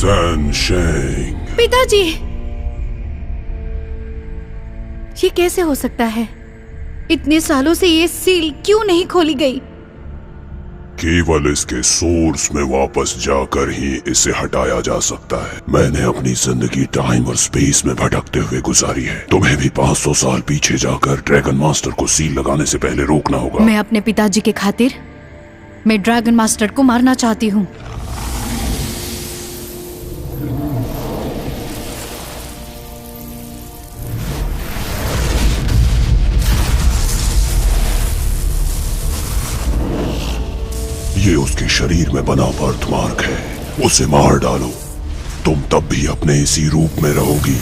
सैनशेंग। पिताजी, ये कैसे हो सकता है? इतने सालों से ये सील क्यों नहीं खोली गई? केवल इसके सोर्स में वापस जाकर ही इसे हटाया जा सकता है। मैंने अपनी जिंदगी टाइम और स्पेस में भटकते हुए गुजारी है। तुम्हें भी 500 साल पीछे जाकर ड्रैगन मास्टर को सील लगाने से पहले रोकना होगा। मैं अपने पिताजी के खातिर मैं ड्रैगन मास्टर को मारना चाहती हूँ। ये उसके शरीर में बना बर्थमार्क है, उसे मार डालो। तुम तब भी अपने इसी रूप में रहोगी।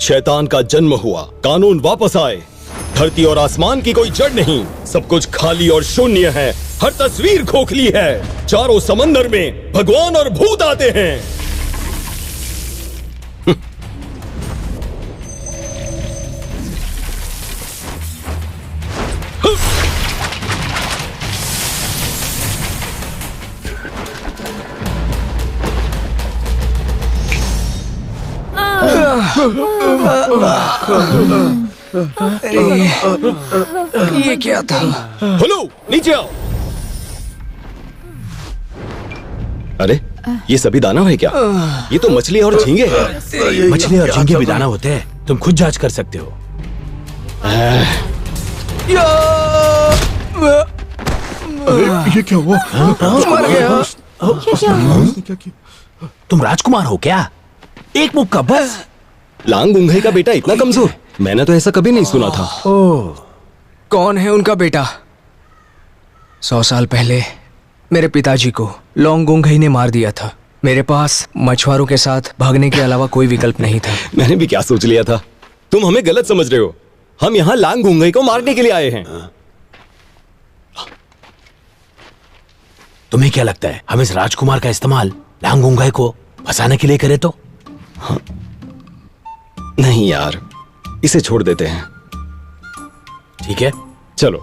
शैतान का जन्म हुआ, कानून वापस आए। धरती और आसमान की कोई जड़ नहीं, सब कुछ खाली और शून्य है। हर तस्वीर खोखली है। चारों समंदर में भगवान और भूत आते हैं। ये क्या था? हेलो, नीचे आओ। अरे, ये सभी दानव है क्या? ये तो मछली और झींगे हैं। मछली और झींगे भी दानव होते हैं, तुम खुद जांच कर सकते हो। ये क्या हुआ? मर गया। तुम राजकुमार हो क्या? एक मुक्का बस। लांग गुंगे का बेटा इतना कमजोर? मैंने तो ऐसा कभी नहीं सुना था। ओह, कौन है उनका बेटा? 100 साल पहले मेरे पिताजी को लोंगुंगई ने मार दिया था। मेरे पास मछुआरों के साथ भागने के अलावा कोई विकल्प नहीं था। मैंने भी क्या सोच लिया था। तुम हमें गलत समझ रहे हो। हम यहाँ लांग गुंगई को मारने के लिए आए हैं। तुम्हें क्या लगता है हम इस राजकुमार का इस्तेमाल लांगुंगाई को फंसाने के लिए करें तो? हाँ। नहीं यार, इसे छोड़ देते हैं। ठीक है, चलो।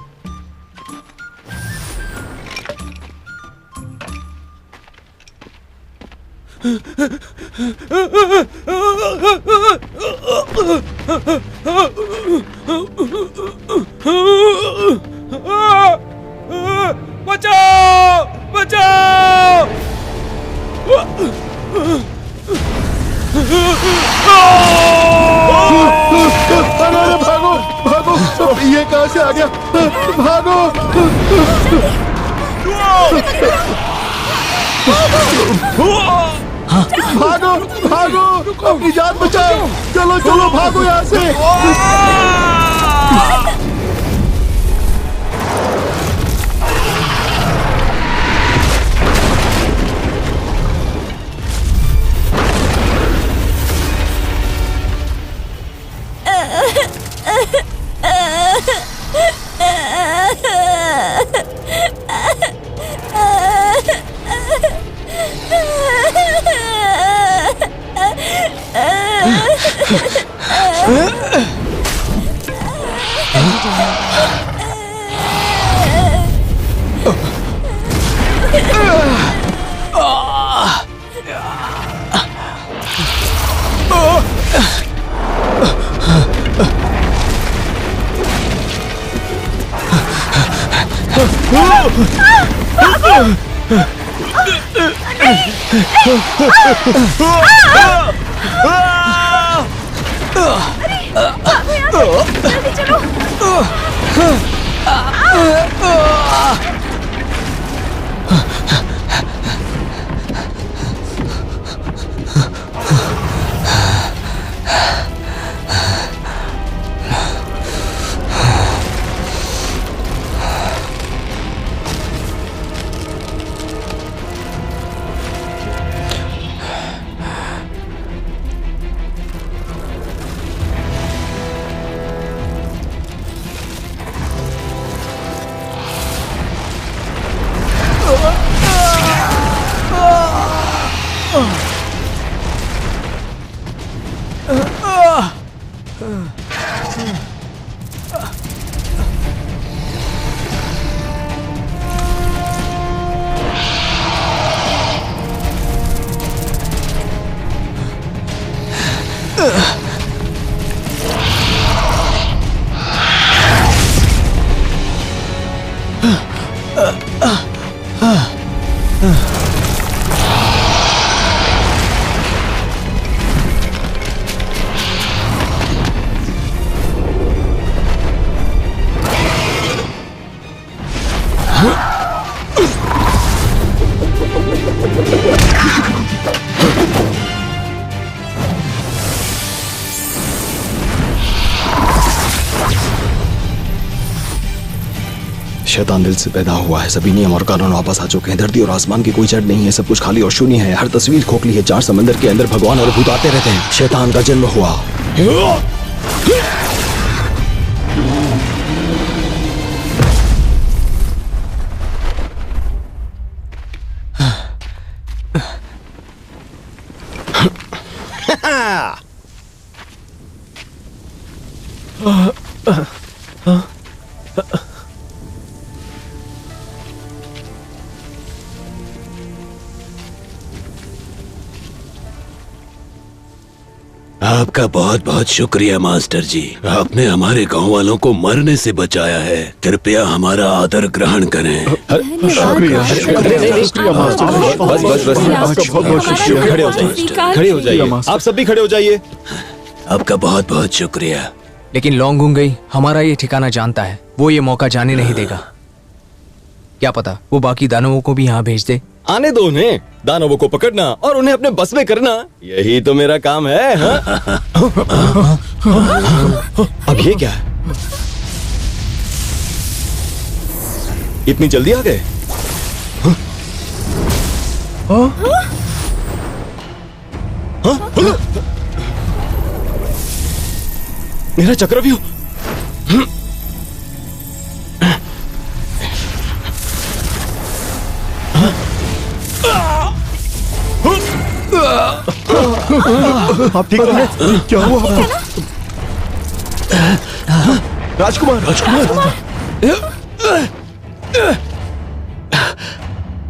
बचाओ! बचाओ! अरे भागो भागो! ये कहां से आ गया? भागो! भागो भागो! अपनी जान बचाओ! चलो चलो भागो यहाँ से! जल्दी चलो। शैतान दिल से पैदा हुआ है। सभी नियम और कानून वापस आ चुके हैं। धरती और आसमान की कोई जड़ नहीं है। सब कुछ खाली और शून्य है। हर तस्वीर खोखली है। 4 समंदर के अंदर भगवान और भूत आते रहते हैं। शैतान का जन्म हुआ। आपका बहुत बहुत शुक्रिया मास्टर जी। आपने हमारे गांव वालों को मरने से बचाया है। कृपया हमारा आदर ग्रहण करें। खड़े हो जाइए। खड़े हो जाइए। आप सब भी खड़े हो जाइए। आपका बहुत बहुत शुक्रिया। लेकिन लोंगुंगई हमारा ये ठिकाना जानता है। वो ये मौका जाने नहीं देगा। क्या पता वो बाकी दानवों को भी यहाँ भेज दे। आने दो उन्हें। दानवों को पकड़ना और उन्हें अपने बस में करना, यही तो मेरा काम है। हाँ? अब ये क्या है? इतनी जल्दी आ गए? मेरा चक्रव्यूह। आप ठीक हैं? क्या हुआ आपको? राजकुमार, राजकुमार,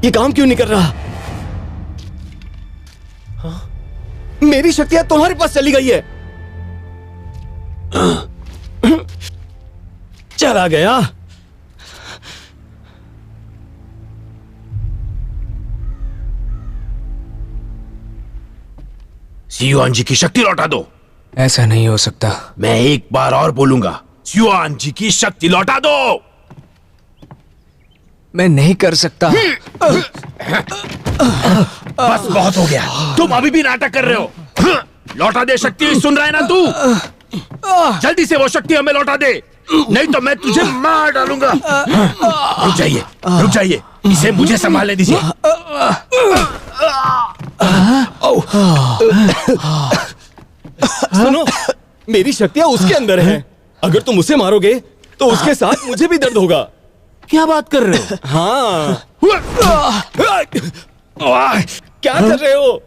ये काम क्यों नहीं कर रहा? मेरी शक्तियां तुम्हारे पास चली गई है। चला गया। सियुआन जी की शक्ति लौटा दो। ऐसा नहीं हो सकता। मैं एक बार और बोलूंगा, सियुआन जी की शक्ति लौटा दो। मैं नहीं कर सकता। बस बहुत हो गया। तुम अभी भी नाटक कर रहे हो। लौटा दे शक्ति। सुन रहा है ना तू? जल्दी से वो शक्ति हमें लौटा दे, नहीं तो मैं तुझे मार डालूंगा। रुक जाइए, रुक जाइए। इसे मुझे संभालने दीजिए। सुनो, मेरी शक्तियां उसके अंदर हैं। अगर तुम उसे मारोगे तो उसके साथ मुझे भी दर्द होगा। क्या बात कर रहे हो? हाँ। क्या कर रहे हो?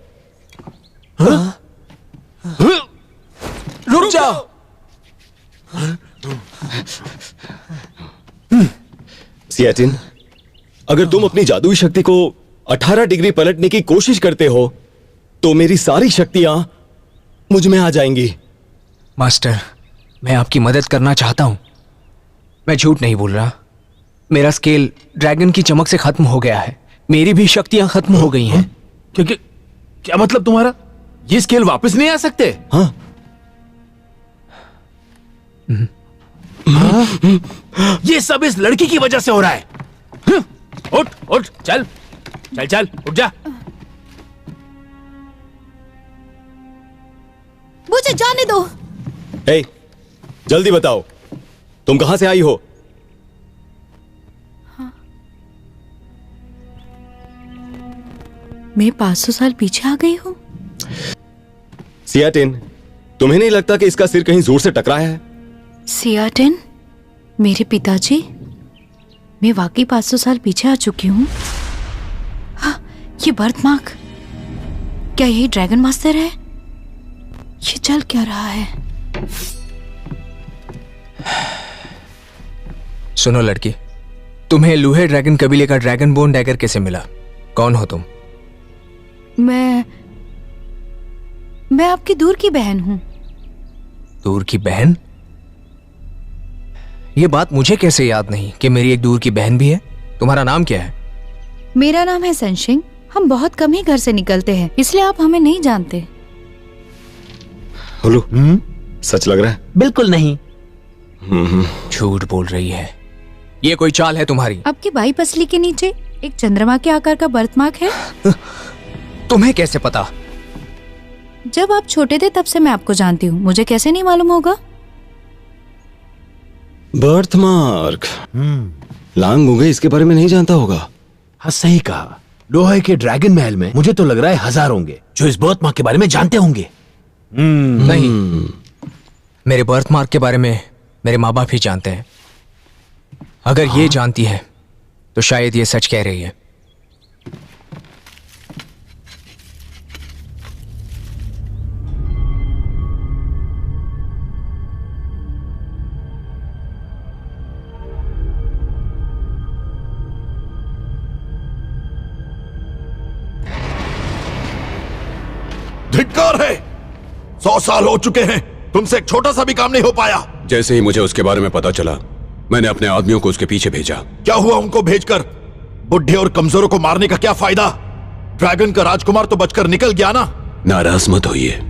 रुक जाओ। सियाटिन, अगर तुम अपनी जादुई शक्ति को 18 डिग्री पलटने की कोशिश करते हो तो मेरी सारी शक्तियां मुझ में आ जाएंगी। मास्टर, मैं आपकी मदद करना चाहता हूं। मैं झूठ नहीं बोल रहा। मेरा स्केल ड्रैगन की चमक से खत्म हो गया है। मेरी भी शक्तियां खत्म हो गई हैं। क्या मतलब तुम्हारा? ये स्केल वापस नहीं आ सकते? हाँ। ये सब इस लड़की की वजह से हो रहा है। उठ उठ, चल चल चल, उठ जा। मुझे जाने दो। हे, जल्दी बताओ, तुम कहां से आई हो? मैं 500 साल पीछे आ गई हूँ। सियाटिन, तुम्हें नहीं लगता कि इसका सिर कहीं जोर से टकराया है? सियाटिन, मेरे पिताजी, मैं वाकई 500 साल पीछे आ चुकी हूँ। हाँ, ये बर्थमार्क, क्या यही ड्रैगन मास्टर है? ये चल क्या रहा है? सुनो लड़की, तुम्हें लूहे ड्रैगन कबीले का ड्रैगन बोन डैगर कैसे मिला? कौन हो तुम? मैं आपकी दूर की बहन हूँ। दूर की बहन? ये बात मुझे कैसे याद नहीं कि मेरी एक दूर की बहन भी है? तुम्हारा नाम क्या है? मेरा नाम है सनशिंग। हम बहुत कम ही घर से निकलते हैं, इसलिए आप हमें नहीं जानते। हुलू, सच लग रहा है? बिल्कुल नहीं। झूठ बोल रही है। ये कोई चाल है तुम्हारी? आपकी बाई पसली के नीचे एक चंद्रमा के आकार का बर्थमार्क है। तुम्हें कैसे पता? जब आप छोटे थे तब से मैं आपको जानती हूँ, मुझे कैसे नहीं मालूम होगा? बर्थमार्क। लांग गंगई इसके बारे में नहीं जानता होगा। हाँ सही कहा। लोहे के ड्रैगन महल में मुझे तो लग रहा है 1000 होंगे जो इस बर्थमार्क के बारे में जानते होंगे। नहीं, मेरे बर्थमार्क के बारे में मेरे माँ बाप ही जानते हैं। अगर ये जानती है तो शायद ये सच कह रही है। धिक्कार है। 100 साल हो चुके हैं, तुमसे एक छोटा सा भी काम नहीं हो पाया। जैसे ही मुझे उसके बारे में पता चला, मैंने अपने आदमियों को उसके पीछे भेजा। क्या हुआ उनको भेजकर? बुढ़े और कमजोरों को मारने का क्या फायदा? ड्रैगन का राजकुमार तो बचकर निकल गया ना। नाराज मत होइए।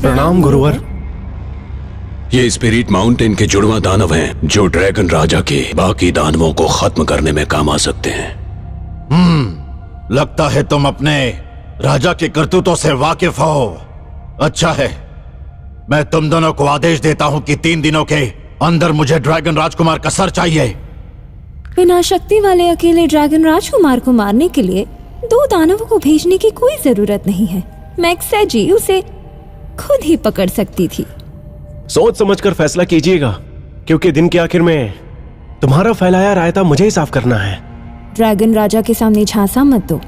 प्रणाम गुरुवर। ये स्पिरिट माउंटेन के जुड़वा दानव हैं जो ड्रैगन राजा के बाकी दानवों को खत्म करने में काम आ सकते हैं। लगता है तुम अपने राजा के करतूतों से वाकिफ हो। अच्छा है, मैं तुम दोनों को आदेश देता हूं कि 3 दिनों के अंदर मुझे ड्रैगन राजकुमार का सर चाहिए। बिना शक्ति वाले अकेले ड्रैगन राजकुमार को मारने के लिए 2 दानवों को भेजने की कोई जरूरत नहीं है। मैक्सेजी उसे खुद ही पकड़ सकती थी। सोच समझकर फैसला कीजिएगा, क्योंकि दिन के आखिर में तुम्हारा फैलाया रायता मुझे ही साफ करना है। ड्रैगन राजा के सामने झांसा मत दो।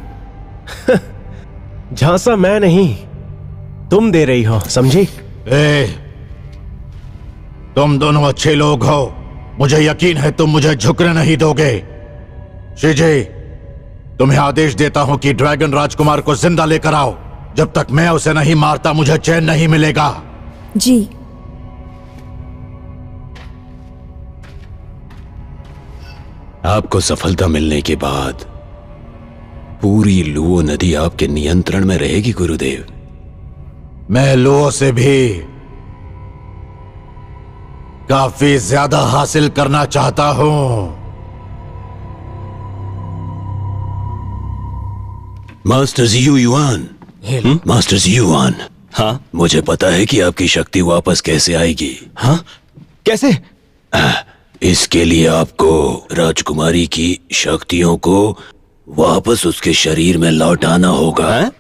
झांसा मैं नहीं, तुम दे रही हो, समझी? तुम दोनों अच्छे लोग हो, मुझे यकीन है तुम मुझे झुकने नहीं दोगे। शीजी, तुम्हें आदेश देता हूं कि ड्रैगन राजकुमार को जिंदा लेकर आओ। जब तक मैं उसे नहीं मारता मुझे चैन नहीं मिलेगा। जी। आपको सफलता मिलने के बाद पूरी लुओ नदी आपके नियंत्रण में रहेगी गुरुदेव। मैं लुओ से भी काफी ज्यादा हासिल करना चाहता हूं। Master Jiu Yuan, master Jiu Yuan. हाँ, मुझे पता है कि आपकी शक्ति वापस कैसे आएगी। हाँ, कैसे? इसके लिए आपको राजकुमारी की शक्तियों को वापस उसके शरीर में लौटाना होगा। है?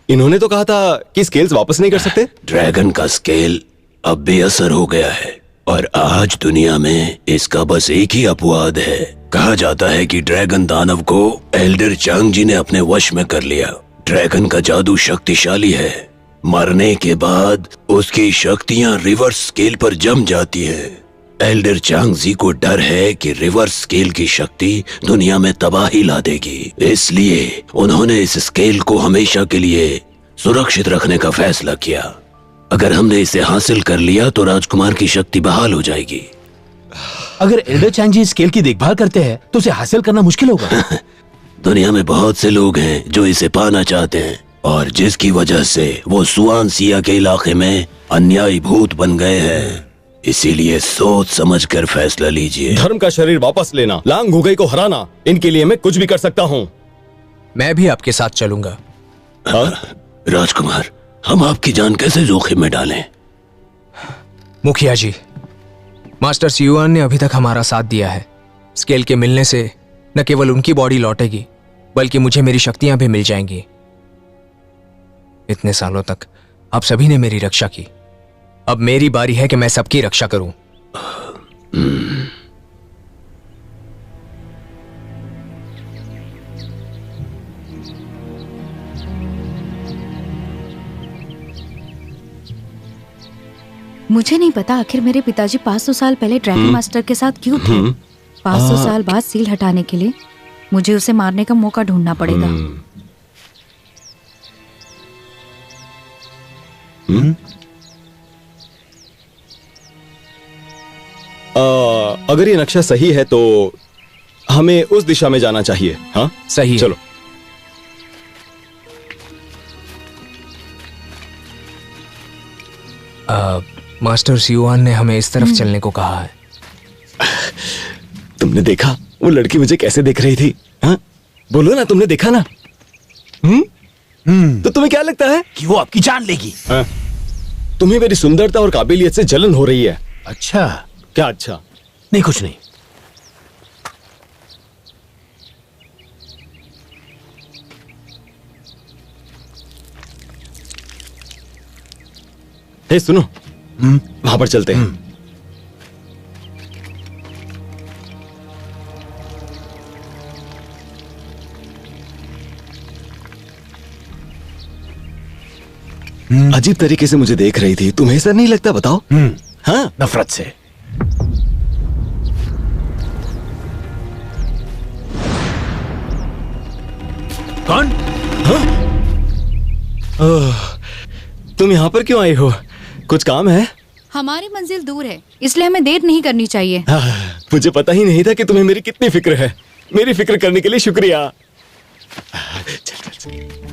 इन्होंने तो कहा था कि स्केल्स वापस नहीं कर सकते। ड्रैगन का स्केल अब बेअसर हो गया है और आज दुनिया में इसका बस एक ही अपवाद है। कहा जाता है कि ड्रैगन दानव को एल्डर चांग जी ने अपने वश में कर लिया। ड्रैगन का जादू शक्तिशाली है। मरने के बाद उसकी शक्तियां रिवर्स स्केल पर जम जाती है। एल्डर चांग जी को डर है कि रिवर्स स्केल की शक्ति दुनिया में तबाही ला देगी, इसलिए उन्होंने इस स्केल को हमेशा के लिए सुरक्षित रखने का फैसला किया। अगर हमने इसे हासिल कर लिया तो राजकुमार की शक्ति बहाल हो जाएगी। अगर एल्डर चांग जी स्केल की देखभाल करते हैं तो उसे हासिल करना मुश्किल होगा। दुनिया में बहुत से लोग हैं जो इसे पाना चाहते हैं और जिसकी वजह से वो सुआन सिया के इलाके में अन्यायी भूत बन गए हैं। इसीलिए सोच समझकर फैसला लीजिए। धर्म का शरीर वापस लेना, लांग गंगई को हराना, इनके लिए मैं कुछ भी कर सकता हूँ। मैं भी आपके साथ चलूंगा। हाँ? राजकुमार, हम आपकी जान कैसे जोखिम में डालें? मुखिया जी, मास्टर सियुआन ने अभी तक हमारा साथ दिया है। स्केल के मिलने से न केवल उनकी बॉडी लौटेगी बल्कि मुझे मेरी शक्तियां भी मिल जाएंगी। इतने सालों तक आप सभी ने मेरी रक्षा की, अब मेरी बारी है कि मैं सबकी रक्षा करूं। मुझे नहीं पता आखिर मेरे पिताजी 500 साल पहले ड्रैगन मास्टर के साथ क्यों थे। 500 साल बाद सील हटाने के लिए मुझे उसे मारने का मौका ढूंढना पड़ेगा। अगर ये नक्शा सही है तो हमें उस दिशा में जाना चाहिए। हाँ सही है। चलो। मास्टर सियुआन ने हमें इस तरफ चलने को कहा है। तुमने देखा वो लड़की मुझे कैसे देख रही थी? हाँ बोलो ना, तुमने देखा ना? तो तुम्हें क्या लगता है कि वो आपकी जान लेगी? हाँ? तुम्हें मेरी सुंदरता और काबिलियत से जलन हो रही है। अच्छा। क्या अच्छा? नहीं, कुछ नहीं। हे सुनो, वहां पर चलते हैं। अजीब तरीके से मुझे देख रही थी, तुम्हें ऐसा नहीं लगता? बताओ। हाँ, नफरत से। कौन? हाँ? तुम यहाँ पर क्यों आई हो? कुछ काम है? हमारी मंजिल दूर है, इसलिए हमें देर नहीं करनी चाहिए। मुझे पता ही नहीं था कि तुम्हें मेरी कितनी फिक्र है। मेरी फिक्र करने के लिए शुक्रिया। चल, चल, चल।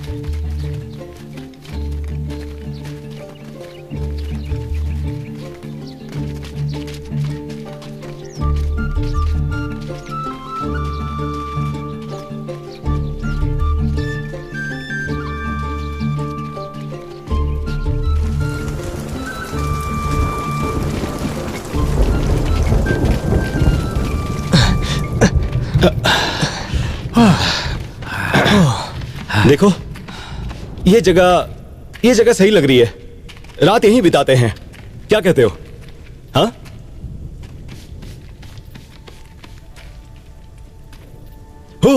देखो, ये जगह सही लग रही है। रात यहीं बिताते हैं, क्या कहते हो? हाँ? हो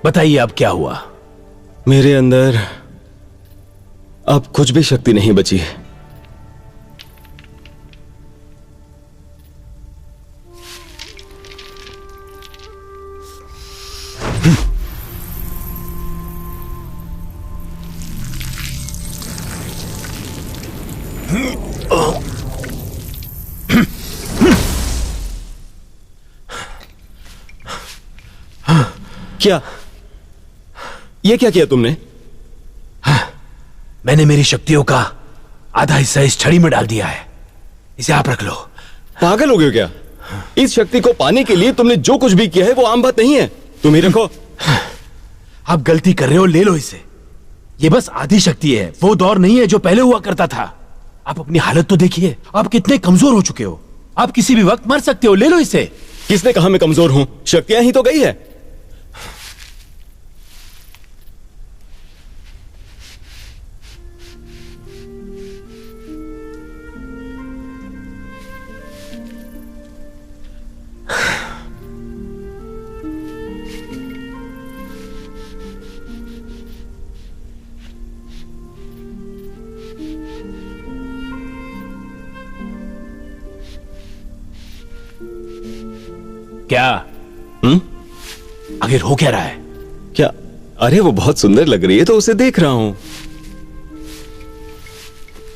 बताइए अब क्या हुआ? मेरे अंदर अब कुछ भी शक्ति नहीं बची। क्या? ये क्या किया तुमने? मैंने मेरी शक्तियों का आधा हिस्सा इस छड़ी में डाल दिया है। इसे आप रख लो। पागल हो गए हो क्या? इस शक्ति को पाने के लिए तुमने जो कुछ भी किया है वो आम बात नहीं है। तुम ही रखो। आप गलती कर रहे हो, ले लो इसे। ये बस आधी शक्ति है, वो दौर नहीं है जो पहले हुआ करता था। आप अपनी हालत तो देखिए, आप कितने कमजोर हो चुके हो। आप किसी भी वक्त मर सकते हो, ले लो इसे। किसने कहा मैं कमजोर हूं? शक्तियां ही तो गई है। क्या? आखिर हो क्या रहा है? क्या? अरे वो बहुत सुंदर लग रही है तो उसे देख रहा हूं।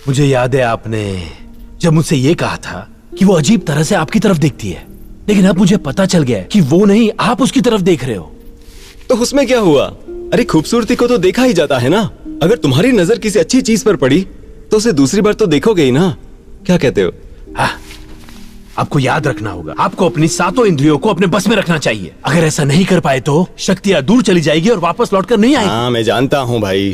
मुझे याद है आपने जब मुझसे ये कहा था कि वो अजीब तरह से आपकी तरफ देखती है, लेकिन अब मुझे पता चल गया है कि वो नहीं, आप उसकी तरफ देख रहे हो। तो उसमें क्या हुआ? अरे खूबसूरती को तो देखा ही जाता है ना। अगर तुम्हारी नजर किसी अच्छी चीज पर पड़ी तो उसे दूसरी बार तो देखोगे ही ना। क्या कहते हो? हाँ, आपको याद रखना होगा, आपको अपनी सातों इंद्रियों को अपने बस में रखना चाहिए। अगर ऐसा नहीं कर पाए तो शक्तियां दूर चली जाएगी और वापस लौटकर नहीं आएगी। हाँ मैं जानता हूँ भाई,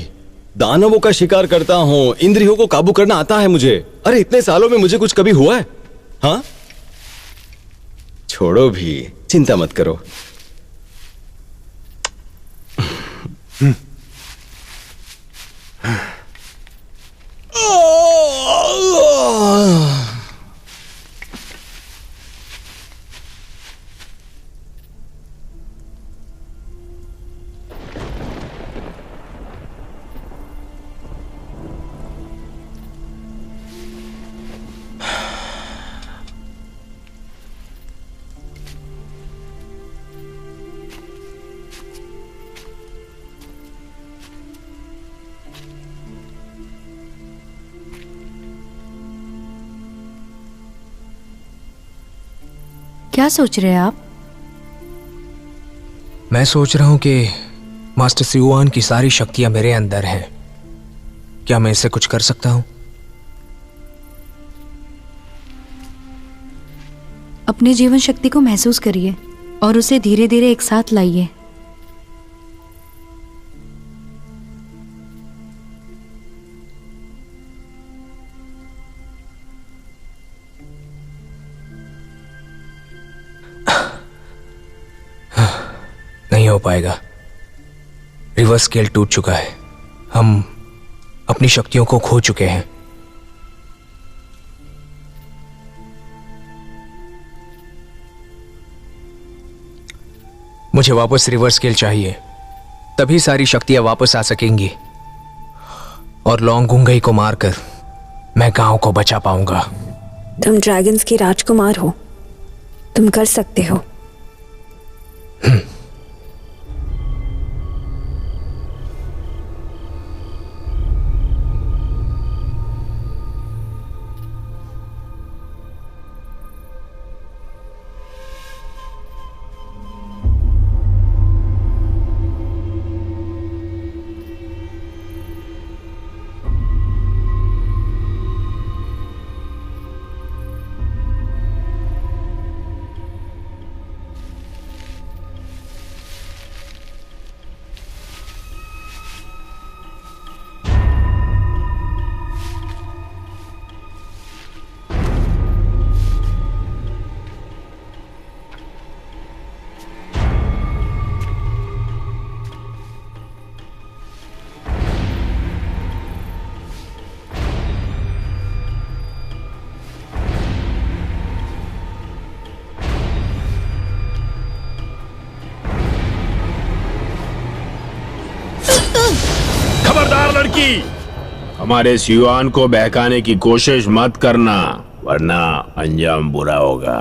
दानवों का शिकार करता हूँ, इंद्रियों को काबू करना आता है मुझे। अरे इतने सालों में मुझे कुछ कभी हुआ है? हाँ छोड़ो भी, चिंता मत करो। क्या सोच रहे हैं आप? मैं सोच रहा हूं कि मास्टर सियुआन की सारी शक्तियां मेरे अंदर हैं। क्या मैं इससे कुछ कर सकता हूं? अपने जीवन शक्ति को महसूस करिए और उसे धीरे धीरे एक साथ लाइए। नहीं हो पाएगा। रिवर्स स्केल टूट चुका है। हम अपनी शक्तियों को खो चुके हैं। मुझे वापस रिवर्स स्केल चाहिए, तभी सारी शक्तियां वापस आ सकेंगी और लॉन्ग गुंगई को मारकर मैं गांव को बचा पाऊंगा। तुम ड्रैगन्स के राजकुमार हो, तुम कर सकते हो। खबरदार लड़की, हमारे सियुआन को बहकाने की कोशिश मत करना, वरना अंजाम बुरा होगा।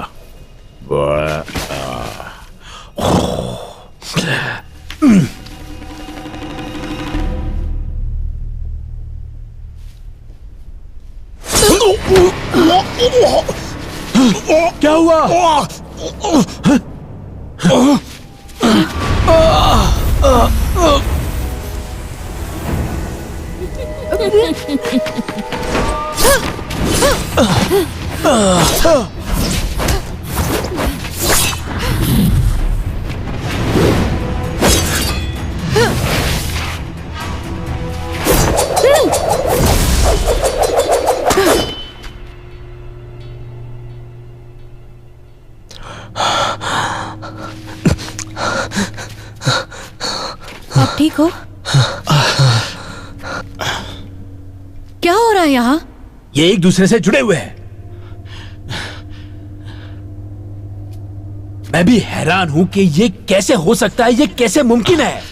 क्या हुआ? आप ठीक हो? क्या हो रहा है यहाँ? ये एक दूसरे से जुड़े हुए हैं। मैं भी हैरान हूं कि ये कैसे हो सकता है, ये कैसे मुमकिन है।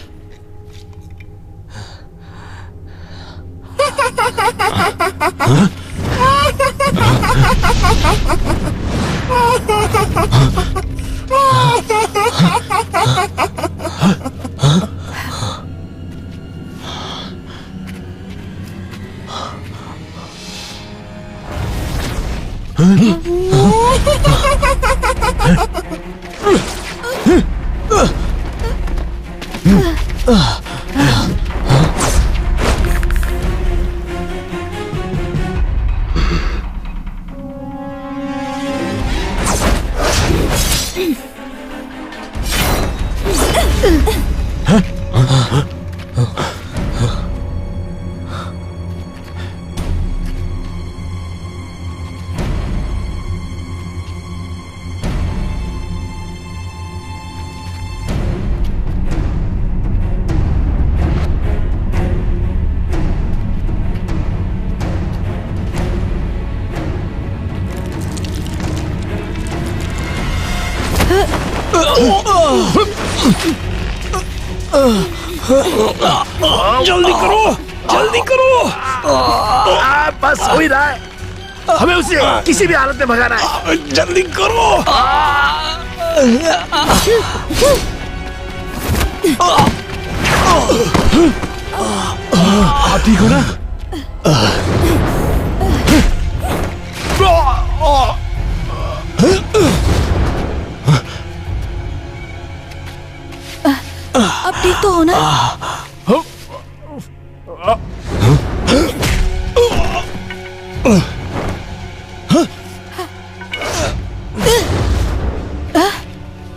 जल्दी करो, जल्दी करो। बस हो ही रहा है, हमें उसे किसी भी हालत में भगाना है। जल्दी करो। आप ठीक हो ना? अब ठीक तो हो ना?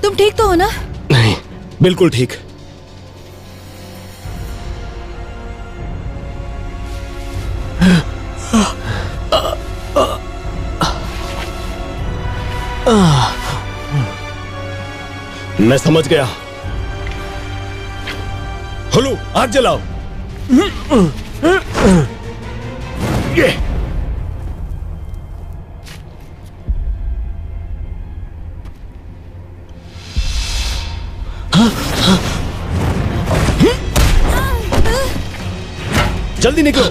तुम ठीक तो हो ना? नहीं, बिल्कुल ठीक। मैं समझ गया। हुलू, आग जलाओ। ये जल्दी निकलो।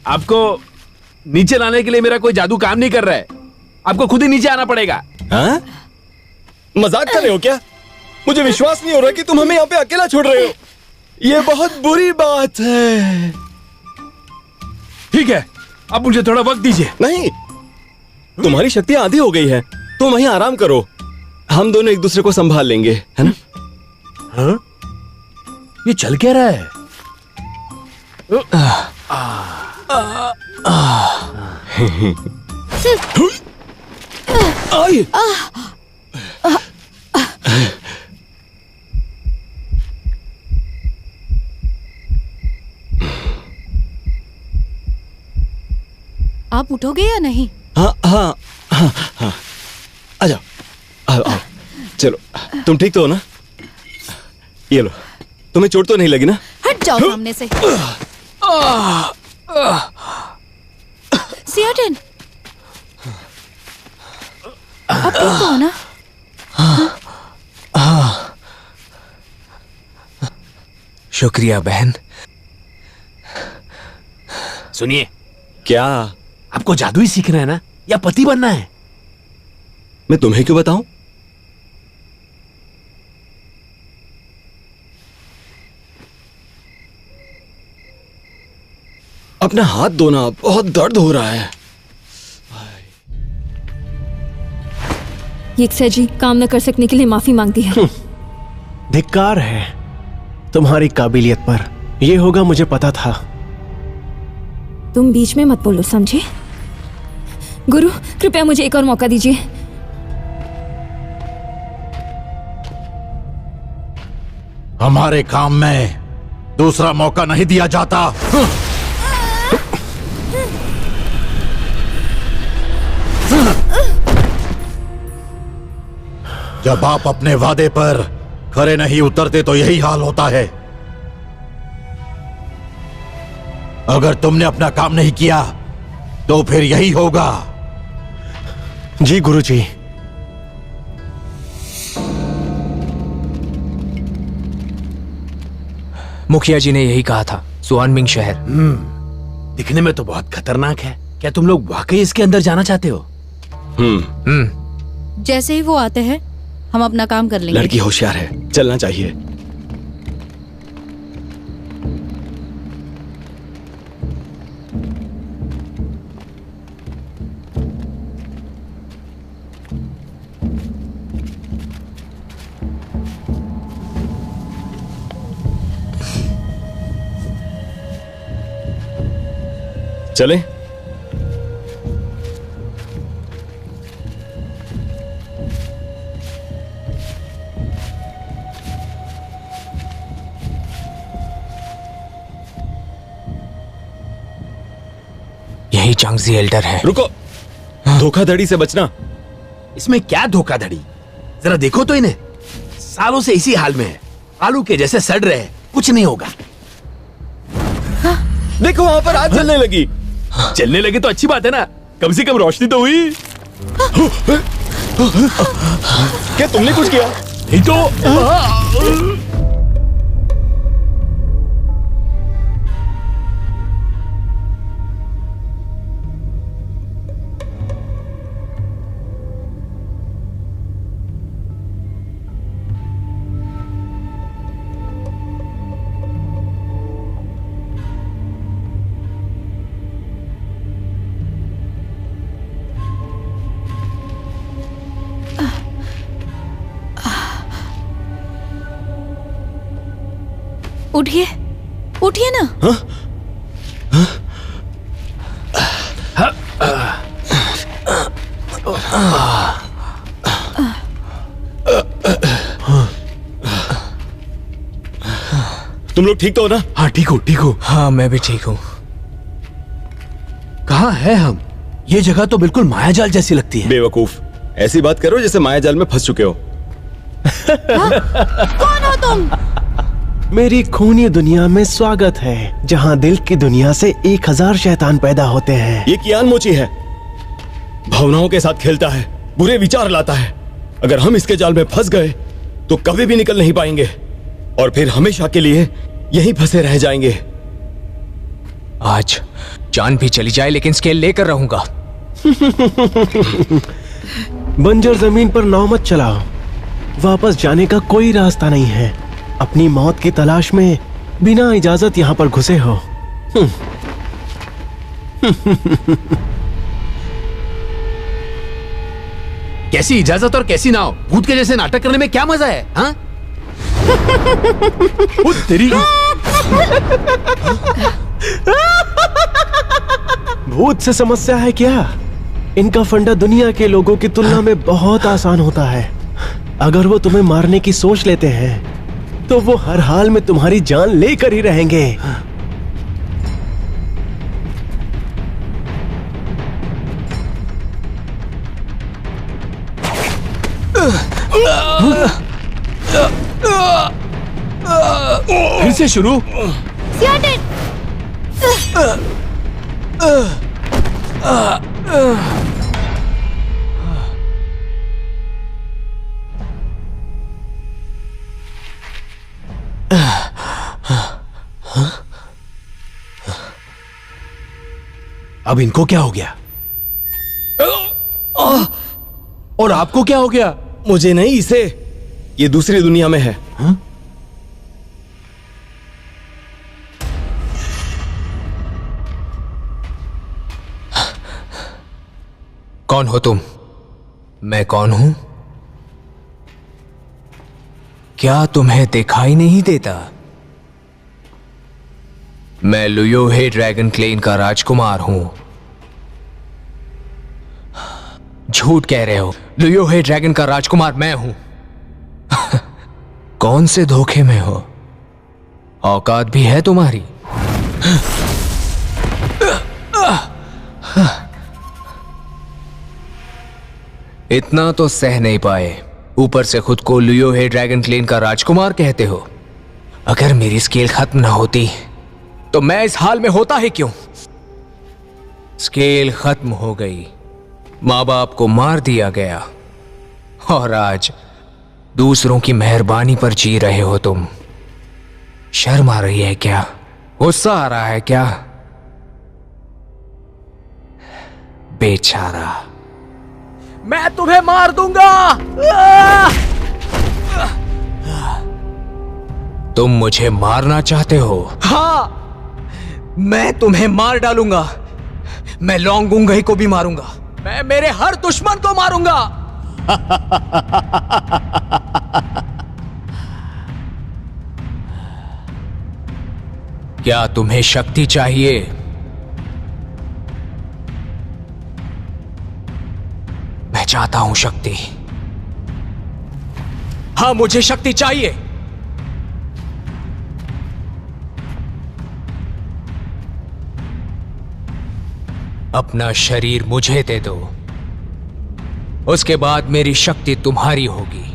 आपको नीचे लाने के लिए मेरा कोई जादू काम नहीं कर रहा है। आपको खुद ही नीचे आना पड़ेगा। हाँ? मजाक कर रहे हो क्या? मुझे विश्वास नहीं हो रहा कि तुम हमें यहाँ पे अकेला छोड़ रहे हो। ये बहुत बुरी बात है। ठीक है, अब मुझे थोड़ा वक्त दीजिए। नहीं, तुम्हारी शक्तियां आधी हो गई है। तुम वहीं आराम करो, हम दोनों एक दूसरे को संभाल लेंगे, है ना? हाँ? ये चल क्या रहा है? आई! आप उठोगे या नहीं? हाँ हाँ हाँ हाँ, आ जाओ, आओ आओ। चलो, तुम ठीक तो हो ना? ये लो, तुम्हें चोट तो नहीं लगी ना? हट जाओ सामने से। सियाटन, आप ठीक तो हो ना? शुक्रिया बहन। सुनिए, क्या? आपको जादू ही सीखना है ना, या पति बनना है? मैं तुम्हें क्यों बताऊं? अपना हाथ धोना, बहुत दर्द हो रहा है। यिक्सा जी काम न कर सकने के लिए माफी मांगती है। धिक्कार है तुम्हारी काबिलियत पर। ये होगा मुझे पता था। तुम बीच में मत बोलो, समझे? गुरु, कृपया मुझे एक और मौका दीजिए। हमारे काम में दूसरा मौका नहीं दिया जाता। जब आप अपने वादे पर खरे नहीं उतरते तो यही हाल होता है। अगर तुमने अपना काम नहीं किया तो फिर यही होगा। जी गुरुजी। मुखिया जी ने यही कहा था, सुआनमिंग शहर। दिखने में तो बहुत खतरनाक है। क्या तुम लोग वाकई इसके अंदर जाना चाहते हो? जैसे ही वो आते हैं हम अपना काम कर लेंगे। लड़की होशियार है, चलना चाहिए। चले? यही चांगजी एल्डर है। रुको, धोखाधड़ी से बचना। इसमें क्या धोखाधड़ी? जरा देखो तो इन्हें, सालों से इसी हाल में है, आलू के जैसे सड़ रहे हैं, कुछ नहीं होगा। देखो वहां पर आग जलने लगी। चलने लगे तो अच्छी बात है ना, कम से कम रोशनी तो हुई। क्या तुमने कुछ किया? नहीं तो उठिए, उठिए ना। तुम लोग ठीक तो हो ना? हाँ ठीक हो, ठीक हो। हाँ मैं भी ठीक हूँ। कहाँ है हम? ये जगह तो बिल्कुल मायाजाल जैसी लगती है। बेवकूफ, ऐसी बात करो जैसे मायाजाल में फंस चुके हो। कौन हो तुम? मेरी खूनी दुनिया में स्वागत है, जहाँ दिल की दुनिया से 1000 शैतान पैदा होते हैं। ये कियान मोची है, भावनाओं के साथ खेलता है, बुरे विचार लाता है। अगर हम इसके जाल में फंस गए तो कभी भी निकल नहीं पाएंगे और फिर हमेशा के लिए यहीं फंसे रह जाएंगे। आज जान भी चली जाए लेकिन स्केल लेकर रहूंगा। बंजर जमीन पर नाव मत चलाओ, वापस जाने का कोई रास्ता नहीं है। अपनी मौत की तलाश में बिना इजाजत यहाँ पर घुसे हो। कैसी इजाजत और कैसी नाव? भूत के जैसे नाटक करने में क्या मजा है? हाँ? तेरी भूत से समस्या है क्या? इनका फंडा दुनिया के लोगों की तुलना में बहुत आसान होता है। अगर वो तुम्हें मारने की सोच लेते हैं तो वो हर हाल में तुम्हारी जान लेकर ही रहेंगे। फिर से शुरू। अब इनको क्या हो गया? और आपको क्या हो गया? मुझे नहीं, इसे। ये दूसरी दुनिया में है। हाँ? कौन हो तुम? मैं कौन हूं? क्या तुम्हें दिखाई नहीं देता? मैं लुयोहे ड्रैगन क्लेन का राजकुमार हूं। झूठ कह रहे हो, लुयोहे ड्रैगन का राजकुमार मैं हूं। कौन से धोखे में हो? औकात भी है तुम्हारी? इतना तो सह नहीं पाए, ऊपर से खुद को लुयोहे ड्रैगन क्लेन का राजकुमार कहते हो। अगर मेरी स्केल खत्म ना होती तो मैं इस हाल में होता ही क्यों? स्केल खत्म हो गई, माँ बाप को मार दिया गया और आज दूसरों की मेहरबानी पर जी रहे हो तुम। शर्म आ रही है क्या? गुस्सा आ रहा है क्या? बेचारा, मैं तुम्हें मार दूंगा। तुम मुझे मारना चाहते हो? हाँ, मैं तुम्हें मार डालूंगा। मैं लोंगुंगई को भी मारूंगा। मैं मेरे हर दुश्मन को मारूंगा। क्या तुम्हें शक्ति चाहिए? मैं चाहता हूं शक्ति। हाँ, मुझे शक्ति चाहिए। अपना शरीर मुझे दे दो। उसके बाद मेरी शक्ति तुम्हारी होगी,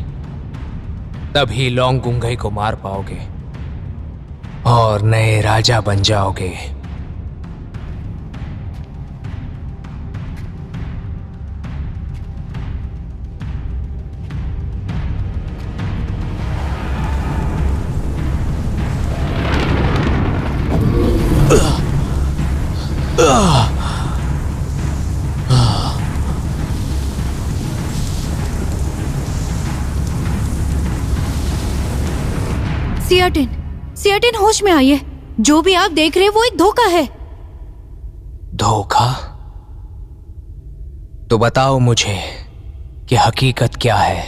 तभी लोंगुंगई को मार पाओगे और नए राजा बन जाओगे। सियाटिन होश में आइए। जो भी आप देख रहे हैं वो एक धोखा है। धोखा? तो बताओ मुझे कि हकीकत क्या है।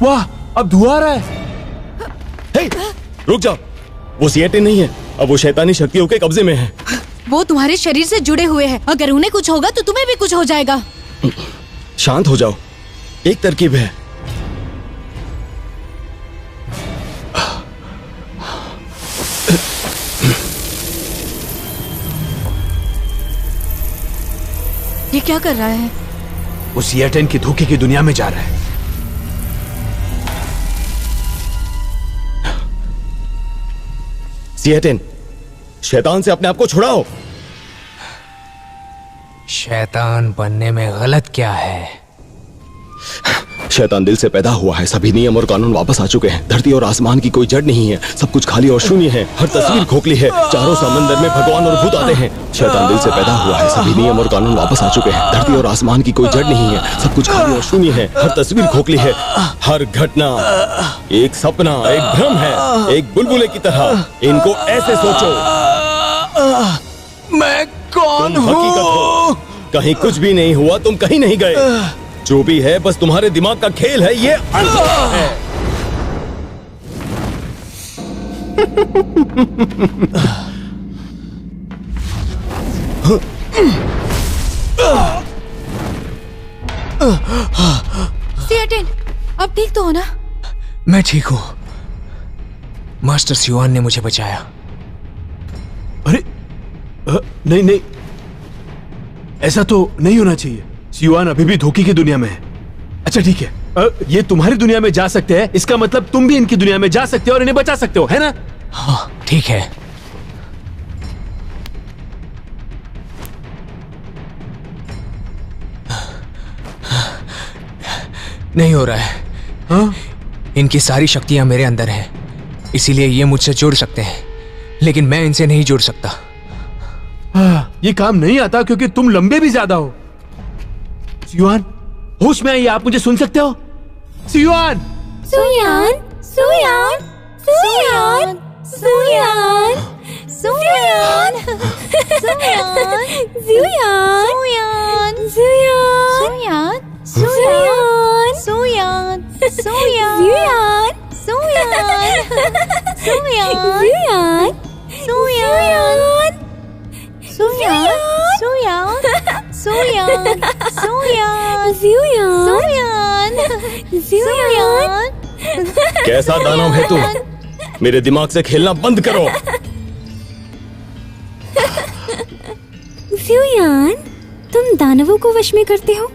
वाह, अब धुआं आ रहा है। हे, रुक जाओ। वो सियाटिन नहीं है, अब वो शैतानी शक्तियों के कब्जे में है। वो तुम्हारे शरीर से जुड़े हुए हैं। अगर उन्हें कुछ होगा तो तुम्हें भी कुछ हो जाएगा। शांत हो जाओ, एक तरकीब है। ये क्या कर रहा है? वो सियाटिन की धोखे की दुनिया में जा रहा है। सियाटिन, शैतान से अपने आप को छुड़ाओ। शैतान बनने में गलत क्या है? शैतान दिल से पैदा हुआ है। सभी नियम और कानून वापस आ चुके हैं। धरती और आसमान की कोई जड़ नहीं है। सब कुछ खाली और शून्य है। हर तस्वीर खोखली है। चारों समंदर में भगवान और भूत आते हैं। शैतान दिल से पैदा हुआ है। सभी नियम और कानून वापस आ चुके हैं। धरती और आसमान की कोई जड़ नहीं है। सब कुछ खाली और शून्य है। हर तस्वीर खोखली है। हर घटना एक सपना, एक भ्रम है, एक बुलबुले की तरह। इनको ऐसे सोचो, मैं कौन तुम हकीकत हो। कहीं कुछ भी नहीं हुआ, तुम कहीं नहीं गए। जो भी है बस तुम्हारे दिमाग का खेल है। ये अंधकार है। सियाटिन, अब ठीक तो हो ना? मैं ठीक हूं। मास्टर सियुआन ने मुझे बचाया। अरे नहीं नहीं, ऐसा तो नहीं होना चाहिए। सियुआन अभी भी धोखे की दुनिया में है। अच्छा ठीक है, ये तुम्हारी दुनिया में जा सकते हैं, इसका मतलब तुम भी इनकी दुनिया में जा सकते हो और इन्हें बचा सकते हो, है ना? हाँ ठीक है। नहीं हो रहा है। हाँ? इनकी सारी शक्तियां मेरे अंदर हैं, इसीलिए ये मुझसे जुड़ सकते हैं, लेकिन मैं इनसे नहीं जुड़ सकता। ये काम नहीं आता क्योंकि तुम लंबे भी ज्यादा हो। सियुआन, होश में आइए, आप मुझे सुन सकते हो? सियुआन! सुयान, सुयान, सुयान, सुयान, सुयान, सुयान, सुयान, सुयान, सुयान, सुयान, सुयान, सुयान, सुयान, सुयान, सुयान, सुयान, सुयान, सुयान, सुयान। कैसा दानव है तू? मेरे दिमाग से खेलना बंद करो। सुयान, तुम दानवों को वश में करते हो?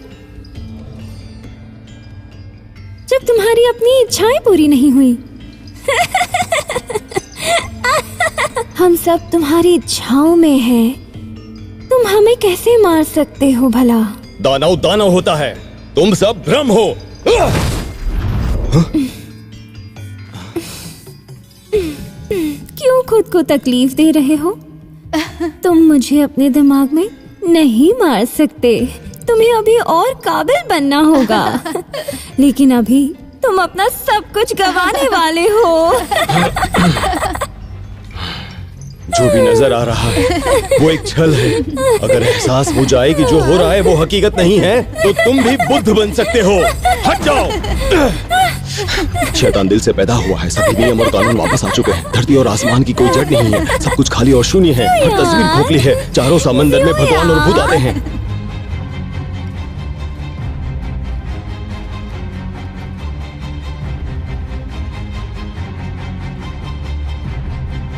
जब तुम्हारी अपनी इच्छाएं पूरी नहीं हुई। हम सब तुम्हारी इच्छाओं में हैं। तुम हमें कैसे मार सकते हो भला? दानव दानव होता है, तुम सब भ्रम हो। क्यों खुद को तकलीफ दे रहे हो? तुम मुझे अपने दिमाग में नहीं मार सकते। तुम्हें अभी और काबिल बनना होगा। लेकिन अभी तुम अपना सब कुछ गंवाने वाले हो। जो भी नजर आ रहा है वो एक छल है। अगर एहसास हो जाए कि जो हो रहा है वो हकीकत नहीं है तो तुम भी बुद्ध बन सकते हो। हट जाओ। शैतान दिल से पैदा हुआ है। सभी नियम और कानून वापस आ चुके हैं। धरती और आसमान की कोई जड़ नहीं है। सब कुछ खाली और शून्य है। हर तस्वीर खोखली है। चारों समंदर में भगवान और भूत आते हैं।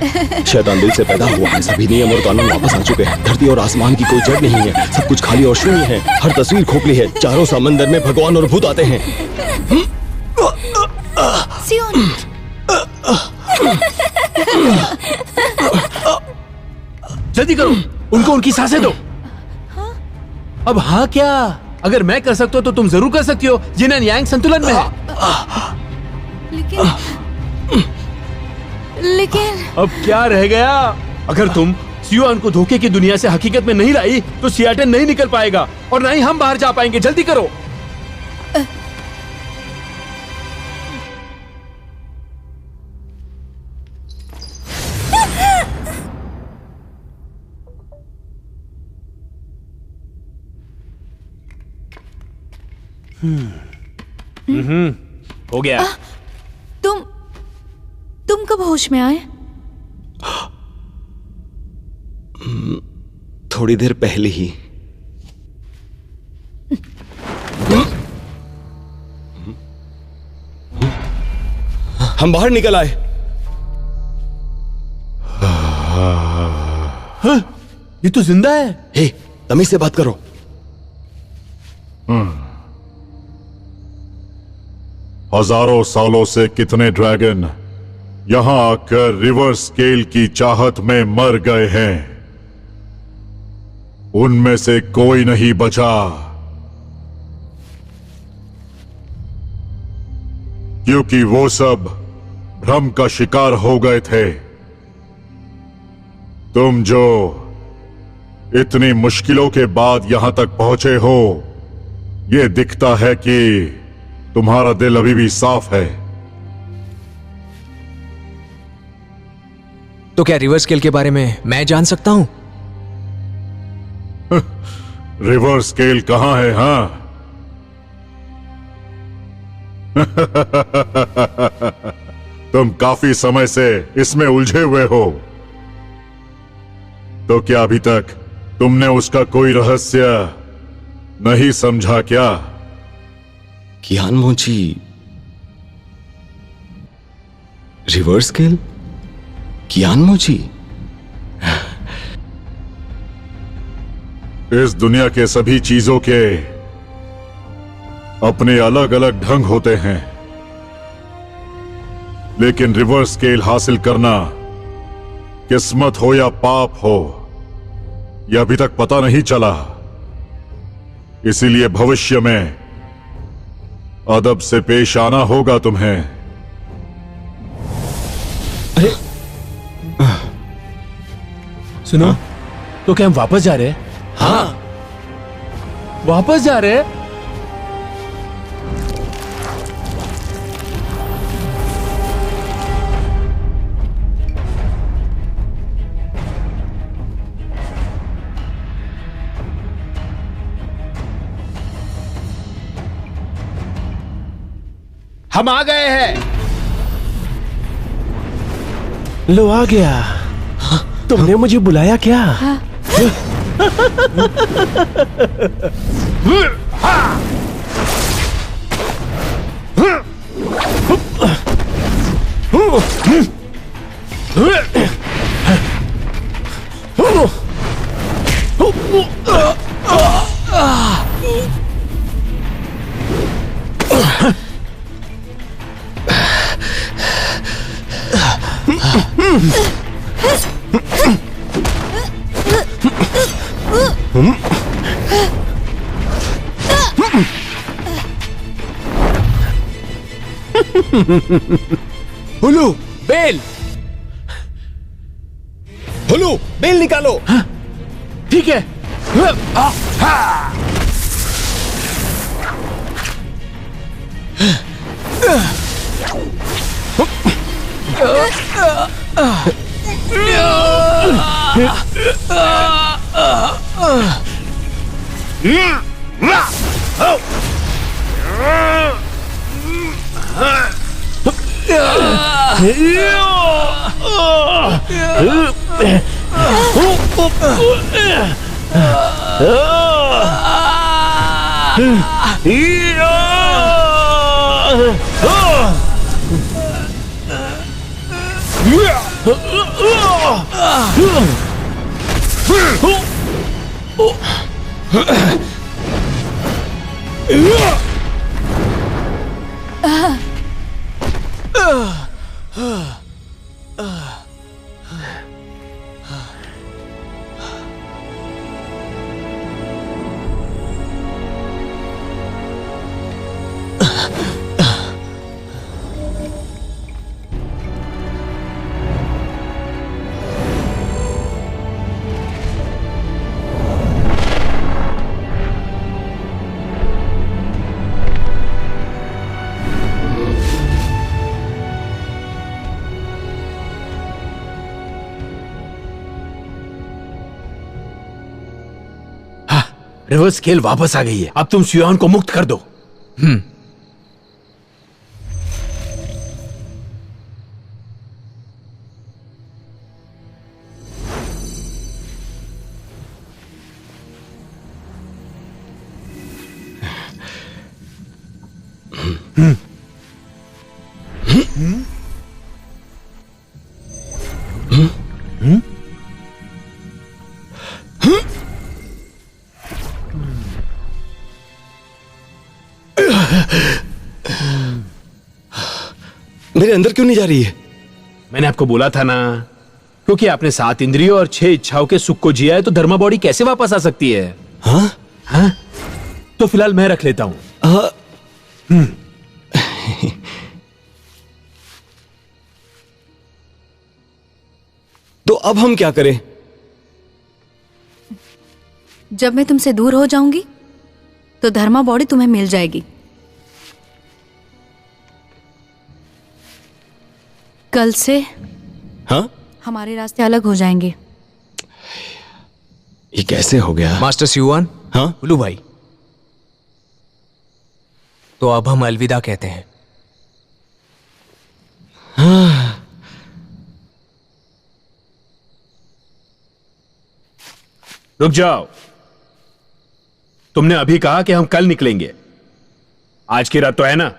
शैतान दिल से पैदा हुआ है, सभी नियम और कानून वापस आ चुके हैं। धरती और आसमान की कोई जड़ नहीं है, सब कुछ खाली और शून्य है। हर तस्वीर खोखली है, चारों समंदर में भगवान और भूत आते हैं। सियोन, जल्दी करो, उनको उनकी सांसें दो। अब हाँ क्या? अगर मैं कर सकता हूँ तो तुम जरूर कर सकती हो। जिन एंड यांग संतुलन में है। लेकिन अब क्या रह गया? अगर तुम सियोन को धोखे की दुनिया से हकीकत में नहीं लाई तो सियाटन नहीं निकल पाएगा और ना ही हम बाहर जा पाएंगे। जल्दी करो। हो गया। तुम कब होश में आए? थोड़ी देर पहले ही। हम बाहर निकल आए। ये तो जिंदा है। हे, तमीज से बात करो। हजारों सालों से कितने ड्रैगन यहां आकर रिवर स्केल की चाहत में मर गए हैं, उनमें से कोई नहीं बचा, क्योंकि वो सब भ्रम का शिकार हो गए थे। तुम जो इतनी मुश्किलों के बाद यहां तक पहुंचे हो, यह दिखता है कि तुम्हारा दिल अभी भी साफ है। तो क्या रिवर स्केल के बारे में मैं जान सकता हूं? रिवर स्केल कहां है? हाँ तुम काफी समय से इसमें उलझे हुए हो, तो क्या अभी तक तुमने उसका कोई रहस्य नहीं समझा क्या? कियानमोची, रिवर स्केल, कियानमोची। इस दुनिया के सभी चीजों के अपने अलग अलग ढंग होते हैं, लेकिन रिवर स्केल हासिल करना किस्मत हो या पाप हो, यह अभी तक पता नहीं चला। इसीलिए भविष्य में अदब से पेश आना होगा तुम्हें। सुनो, तो क्या हम वापस जा रहे हैं? हाँ, वापस जा रहे हैं? हम आ गए हैं। लो आ गया। तुमने मुझे बुलाया क्या? हुलू, बेल, हुलू, बेल निकालो। ठीक है। रिवर्स स्केल वापस आ गई है। अब तुम सुयान को मुक्त कर दो। मेरे अंदर क्यों नहीं जा रही है? मैंने आपको बोला था ना, क्योंकि आपने 7 इंद्रियों और 6 इच्छाओं के सुख को जिया है, तो धर्मा बॉडी कैसे वापस आ सकती है? हाँ? हाँ? तो फिलहाल मैं रख लेता हूं। तो अब हम क्या करें? जब मैं तुमसे दूर हो जाऊंगी तो धर्मा बॉडी तुम्हें मिल जाएगी। कल से हाँ? हमारे रास्ते अलग हो जाएंगे। ये कैसे हो गया? मास्टर स्यूआन। हाँ? ब्लू भाई, तो अब हम अलविदा कहते हैं। रुक जाओ। तुमने अभी कहा कि हम कल निकलेंगे। आज की रात तो है ना?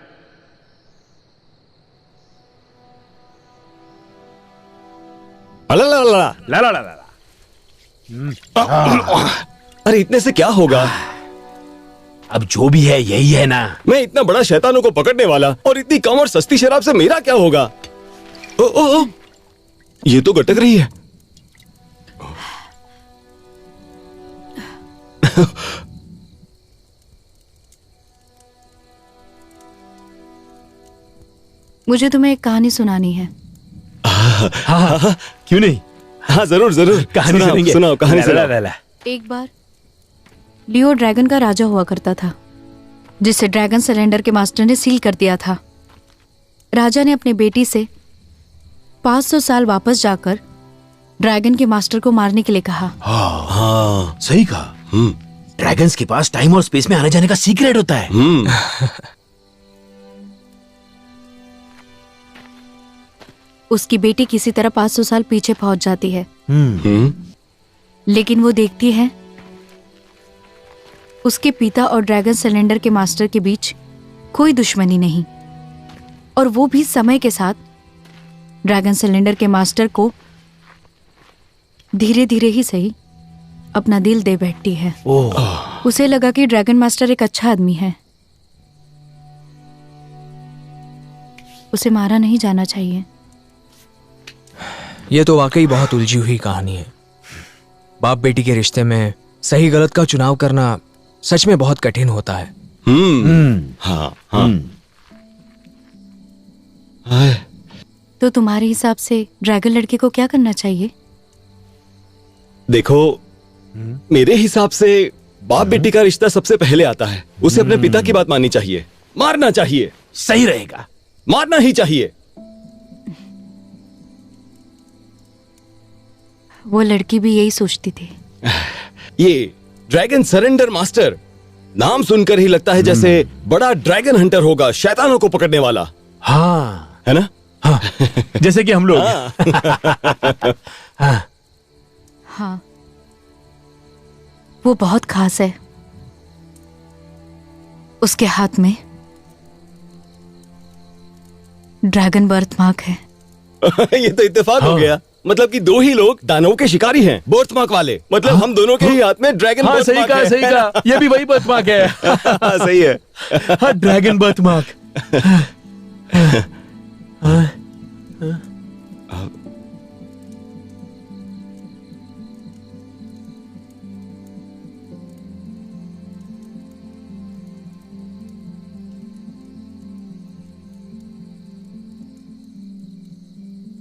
ला ला ला ला ला ला ला। अरे इतने से क्या होगा? अब जो भी है यही है ना। मैं इतना बड़ा शैतानों को पकड़ने वाला और इतनी कम और सस्ती शराब से मेरा क्या होगा? ओ, ओ, ओ, ये तो गटक रही है। मुझे तुम्हें एक कहानी सुनानी है। हाँ, क्यों नहीं? हाँ जरूर जरूर, कहानी सुनेंगे। सुनाओ कहानी सुनाओ। एक बार लियो ड्रैगन का राजा हुआ करता था, जिसे ड्रैगन सिलेंडर के मास्टर ने सील कर दिया था। राजा ने अपनी बेटी से 500 साल वापस जाकर ड्रैगन के मास्टर को मारने के लिए कहा। हाँ, सही कहा। ड्रैगन्स के पास टाइम और स्पेस में आने जाने का सीक्रेट होता है। उसकी बेटी किसी तरह 500 साल पीछे पहुंच जाती है। लेकिन वो देखती है उसके पिता और ड्रैगन सिलेंडर के मास्टर के बीच कोई दुश्मनी नहीं, और वो भी समय के साथ ड्रैगन सिलेंडर के मास्टर को धीरे धीरे ही सही अपना दिल दे बैठती है। उसे लगा कि ड्रैगन मास्टर एक अच्छा आदमी है, उसे मारा नहीं जाना चाहिए। ये तो वाकई बहुत उलझी हुई कहानी है। बाप बेटी के रिश्ते में सही गलत का चुनाव करना सच में बहुत कठिन होता है। हाँ हाँ। तो तुम्हारे हिसाब से ड्रैगन लड़के को क्या करना चाहिए? देखो, मेरे हिसाब से बाप बेटी का रिश्ता सबसे पहले आता है। उसे अपने पिता की बात माननी चाहिए, मारना चाहिए। सही रहेगा, मारना ही चाहिए। वो लड़की भी यही सोचती थी। ये ड्रैगन सरेंडर मास्टर नाम सुनकर ही लगता है जैसे बड़ा ड्रैगन हंटर होगा, शैतानों को पकड़ने वाला। हाँ, है ना? हाँ, जैसे कि हम लोग। हाँ। हाँ, वो बहुत खास है। उसके हाथ में ड्रैगन बर्थ मार्क है। ये तो इत्तेफाक हो गया। मतलब कि दो ही लोग दानवों के शिकारी हैं, बर्थमार्क वाले। मतलब हम दोनों के ही हाथ में ड्रैगन हाँ, सही बर्थमार्क कहा, है। सही कहा। ये भी वही बर्थमार्क है। सही है। हाँ, ड्रैगन बर्थमार्क।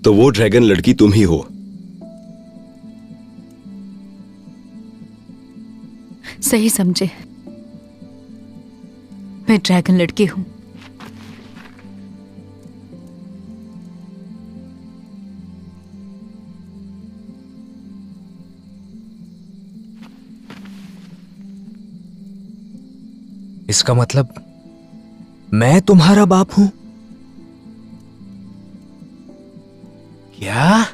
तो वो ड्रैगन लड़की तुम ही हो। सही समझे, मैं ड्रैगन लड़की हूं। इसका मतलब मैं तुम्हारा बाप हूं? क्या?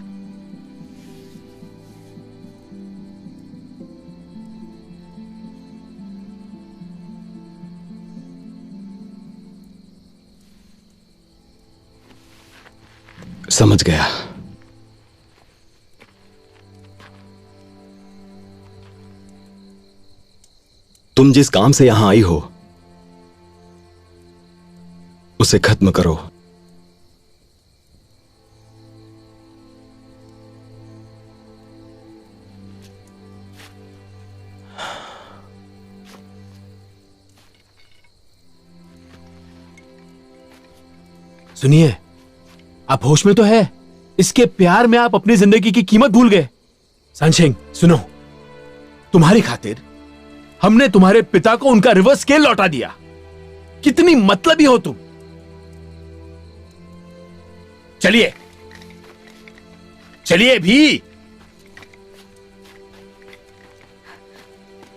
समझ गया। तुम जिस काम से यहां आई हो उसे खत्म करो। सुनिए, आप होश में तो है? इसके प्यार में आप अपनी जिंदगी की कीमत भूल गए। सनशिंग, सुनो, तुम्हारी खातिर हमने तुम्हारे पिता को उनका रिवर्स स्केल लौटा दिया। कितनी मतलबी हो तुम। चलिए चलिए भी।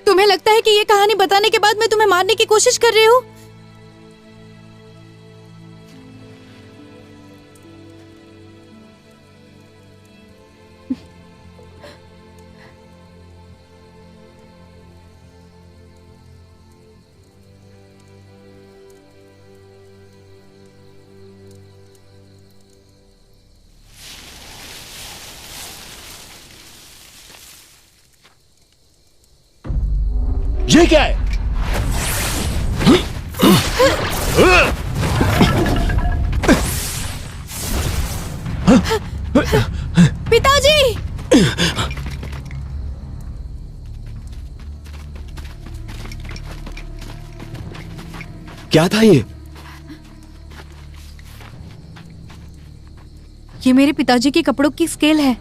तुम्हें लगता है कि ये कहानी बताने के बाद मैं तुम्हें मारने की कोशिश कर रही हूं? ये क्या है? पिताजी! क्या था ये? ये मेरे पिताजी के कपड़ों की स्केल है।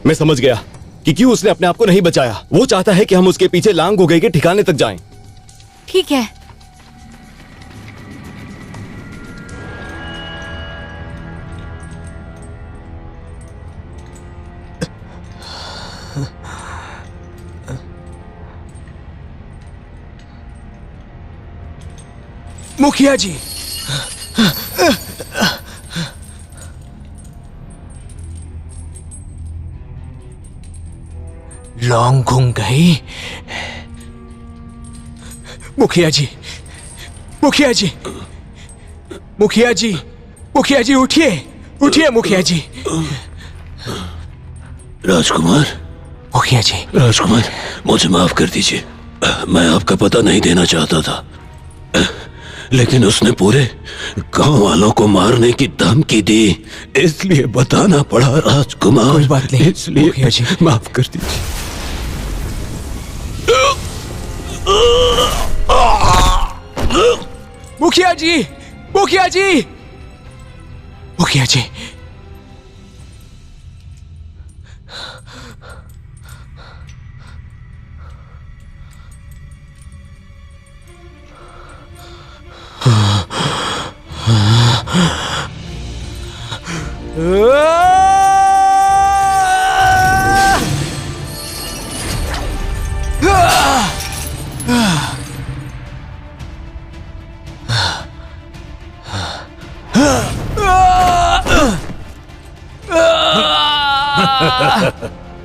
मैं समझ गया कि क्यों उसने अपने आप को नहीं बचाया। वो चाहता है कि हम उसके पीछे लांग हो गए के ठिकाने तक जाएं। ठीक है। मुखिया जी, लौंग घूम गई। मुखिया जी, मुखिया जी, मुखिया जी, मुखिया जी, उठिए, उठिए मुखिया जी। राजकुमार, मुखिया जी, राजकुमार, मुझे माफ कर दीजिए। मैं आपका पता नहीं देना चाहता था, लेकिन उसने पूरे गांव वालों को मारने की धमकी दी, इसलिए बताना पड़ा राजकुमार। कोई बात नहीं, इसलिए मुखिया जी, माफ कर दीजिए। मुखिया जी, मुखिया जी, मुखिया जी।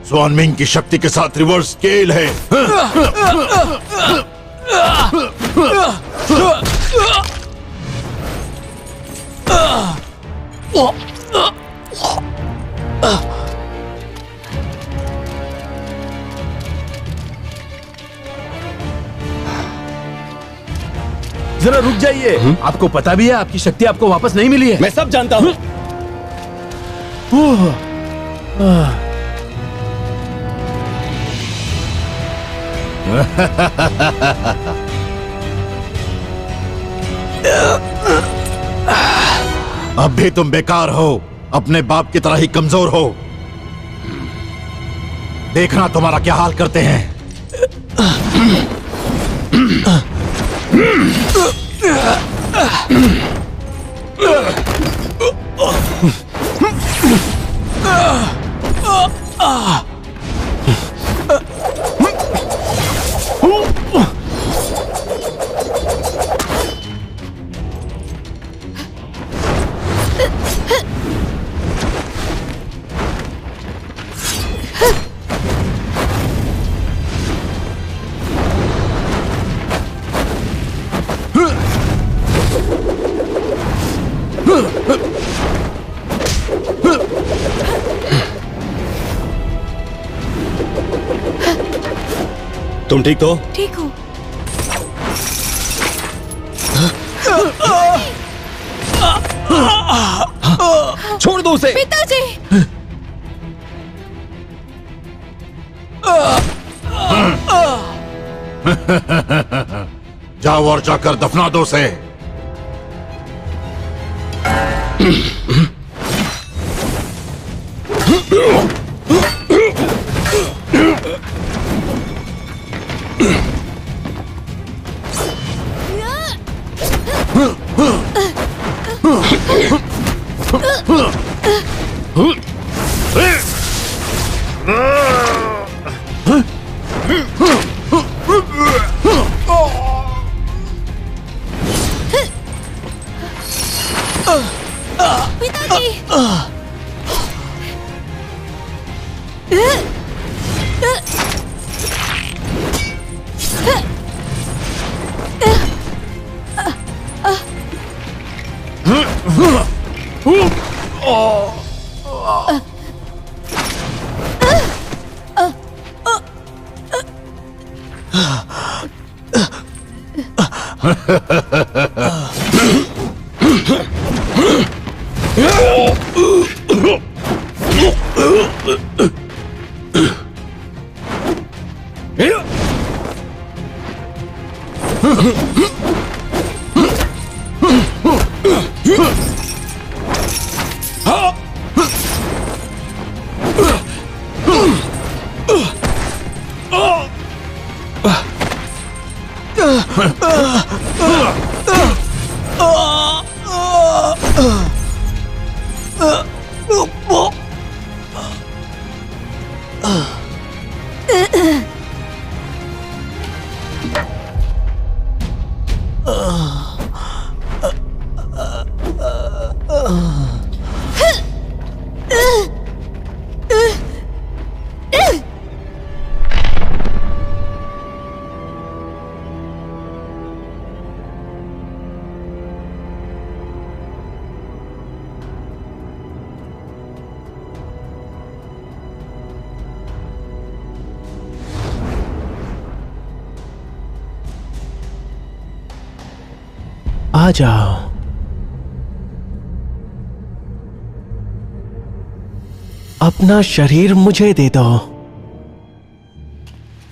स्वानमिंग की शक्ति के साथ रिवर्स स्केल है। जरा रुक जाइए। आपको पता भी है आपकी शक्ति आपको वापस नहीं मिली है। मैं सब जानता हूं। अब भी तुम बेकार हो, अपने बाप की तरह ही कमजोर हो। देखना तुम्हारा क्या हाल करते हैं। तुम ठीक तो? ठीक हो? छोड़ दो उसे। पिताजी! जाओ और जाकर दफना दो उसे। आ जाओ। अपना शरीर मुझे दे दो,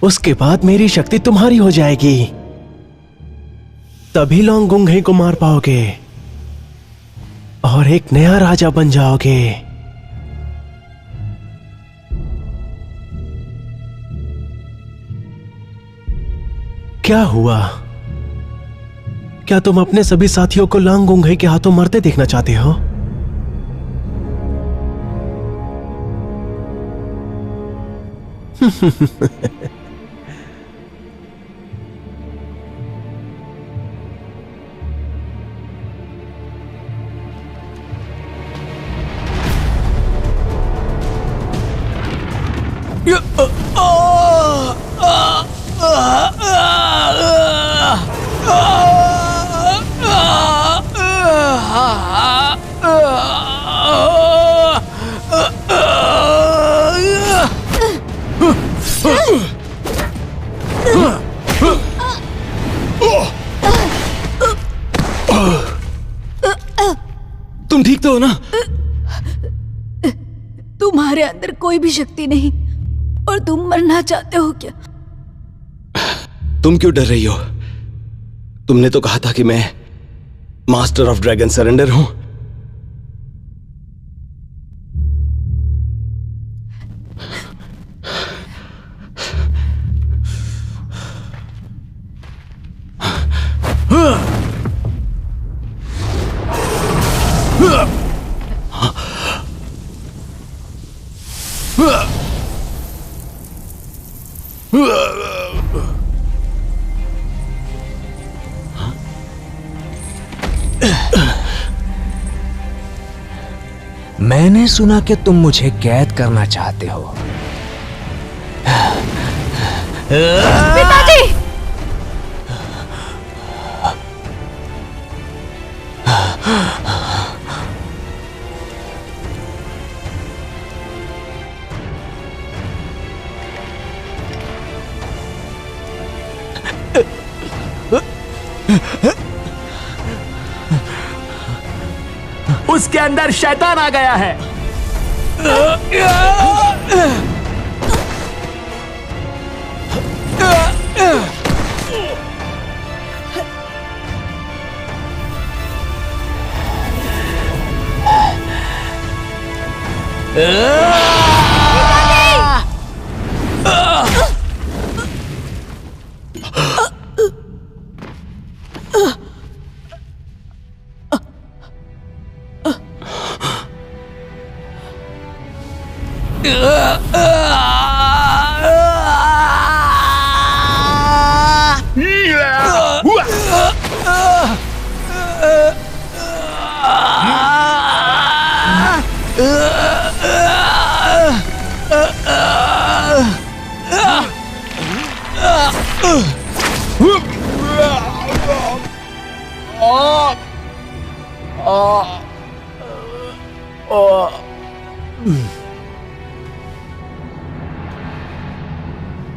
उसके बाद मेरी शक्ति तुम्हारी हो जाएगी। तभी लोंगुंगे को मार पाओगे और एक नया राजा बन जाओगे। क्या हुआ? क्या तुम अपने सभी साथियों को लोंगुंगे के हाथों मरते देखना चाहते हो? तुम्हारे अंदर कोई भी शक्ति नहीं और तुम मरना चाहते हो क्या? तुम क्यों डर रही हो? तुमने तो कहा था कि मैं मास्टर ऑफ ड्रैगन सरेंडर हूं। मैंने सुना कि तुम मुझे कैद करना चाहते हो। पिताजी! उसके अंदर शैतान आ गया है।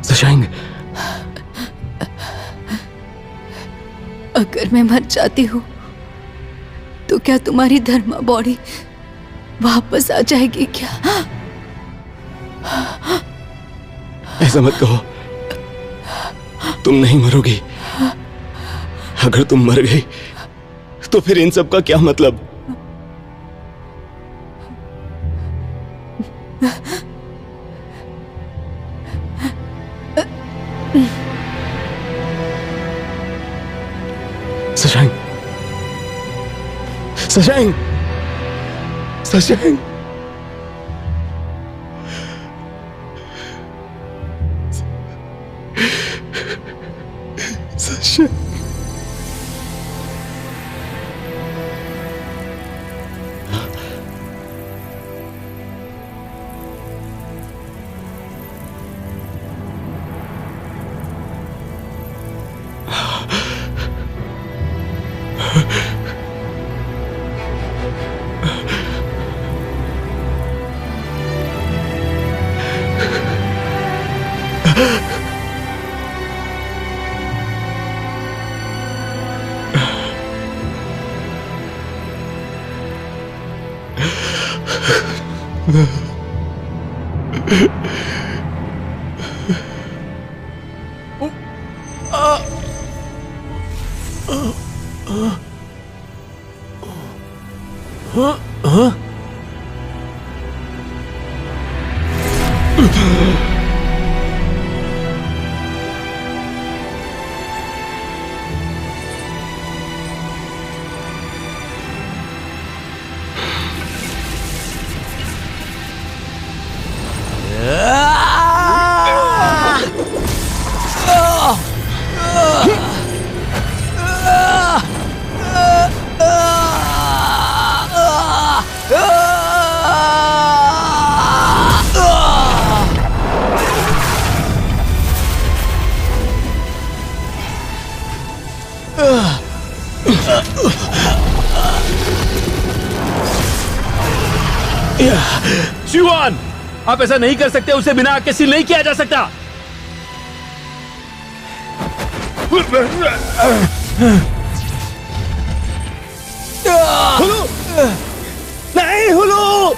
शशांक, अगर मैं मर जाती हूँ तो क्या तुम्हारी धर्मा बॉडी वापस आ जाएगी क्या? ऐसा मत कहो। तुम नहीं मरोगी। अगर तुम मर गई तो फिर इन सब का क्या मतलब? शशांक, शशांक, शशांक, शशांक। शिवान, आप ऐसा नहीं कर सकते। उसे बिना आग के सील नहीं किया जा सकता। हुलू! नहीं, हुलू!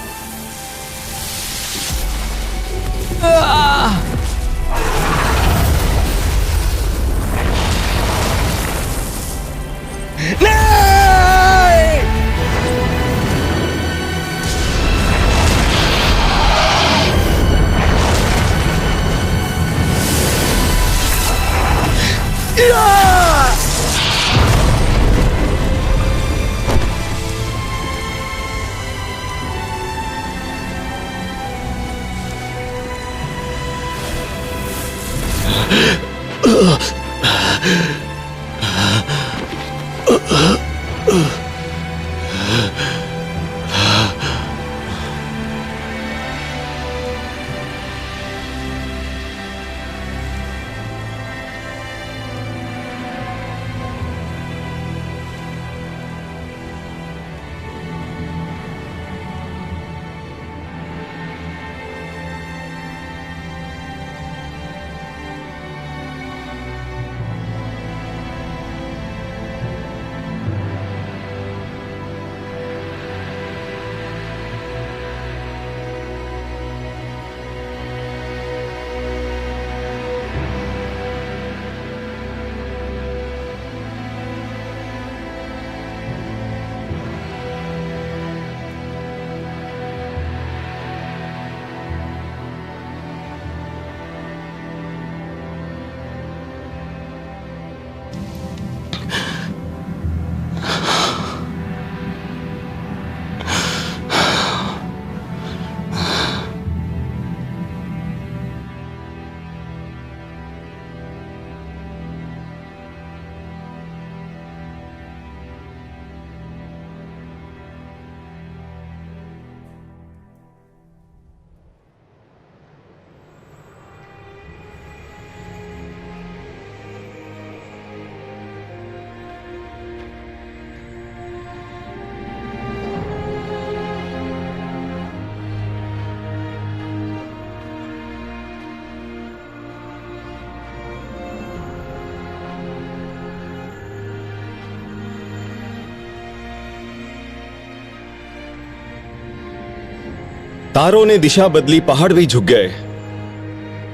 तारों ने दिशा बदली, पहाड़ भी झुक गए।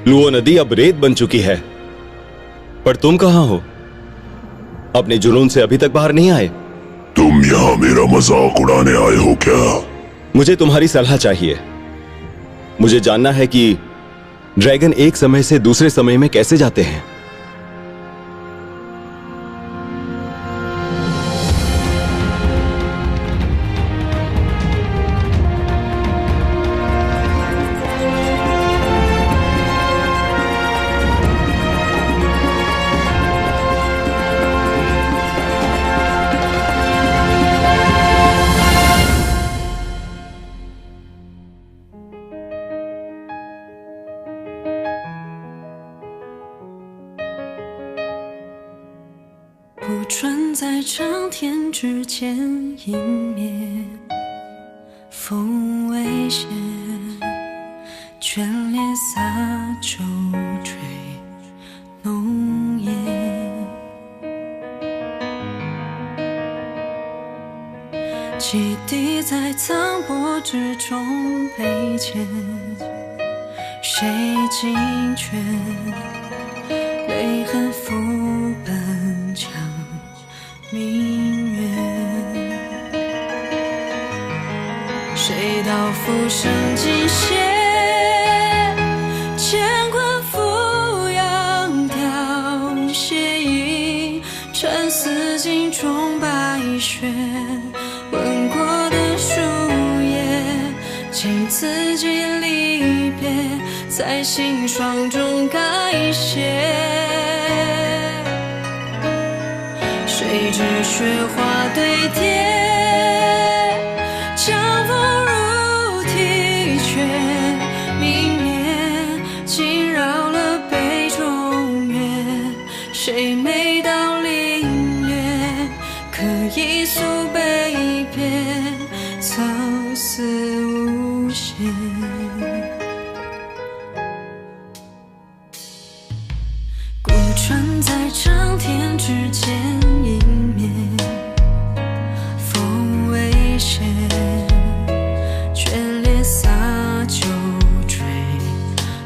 लुओ नदी अब रेत बन चुकी है। पर तुम कहां हो? अपने जुनून से अभी तक बाहर नहीं आए। तुम यहाँ मेरा मजाक उड़ाने आए हो क्या? मुझे तुम्हारी सलाह चाहिए। मुझे जानना है कि ड्रैगन एक समय से दूसरे समय में कैसे जाते हैं।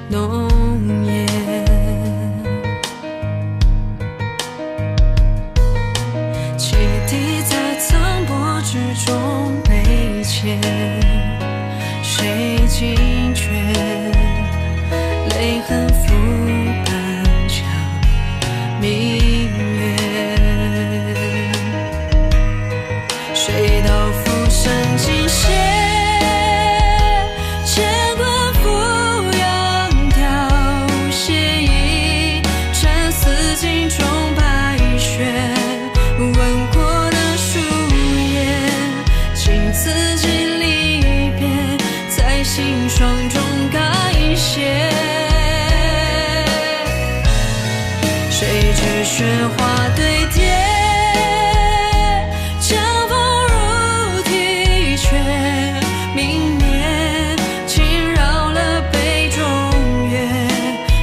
浓烟，汽笛在苍波之中被牵，谁惊觉泪痕覆半墙明月，谁道浮生尽歇，乾坤俯仰凋谢一山似镜中白雪，吻过的树叶，经自己离别，在心霜中改写。谁知雪花堆叠，江风如啼雀，明灭，轻扰了杯中月。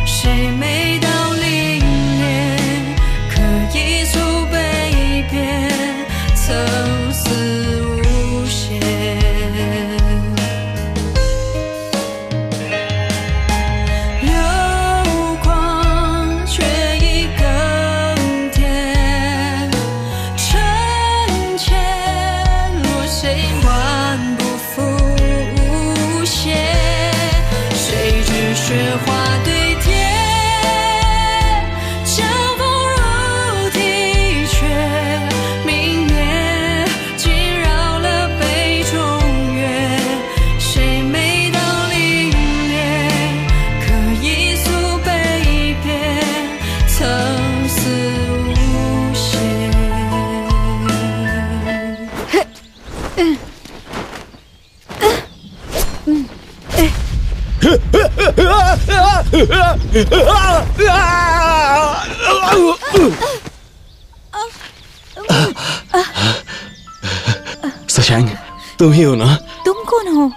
谁没到凛冽，可一诉悲别，曾思无限。流光却已更迭，尘前落谁还不复现？谁知雪花堆叠，江风如啼雀，明灭，惊扰了杯中月。谁没到凛冽，可一诉悲别，曾思无限。सशैंग, तुम ही हो ना? तुम कौन हो?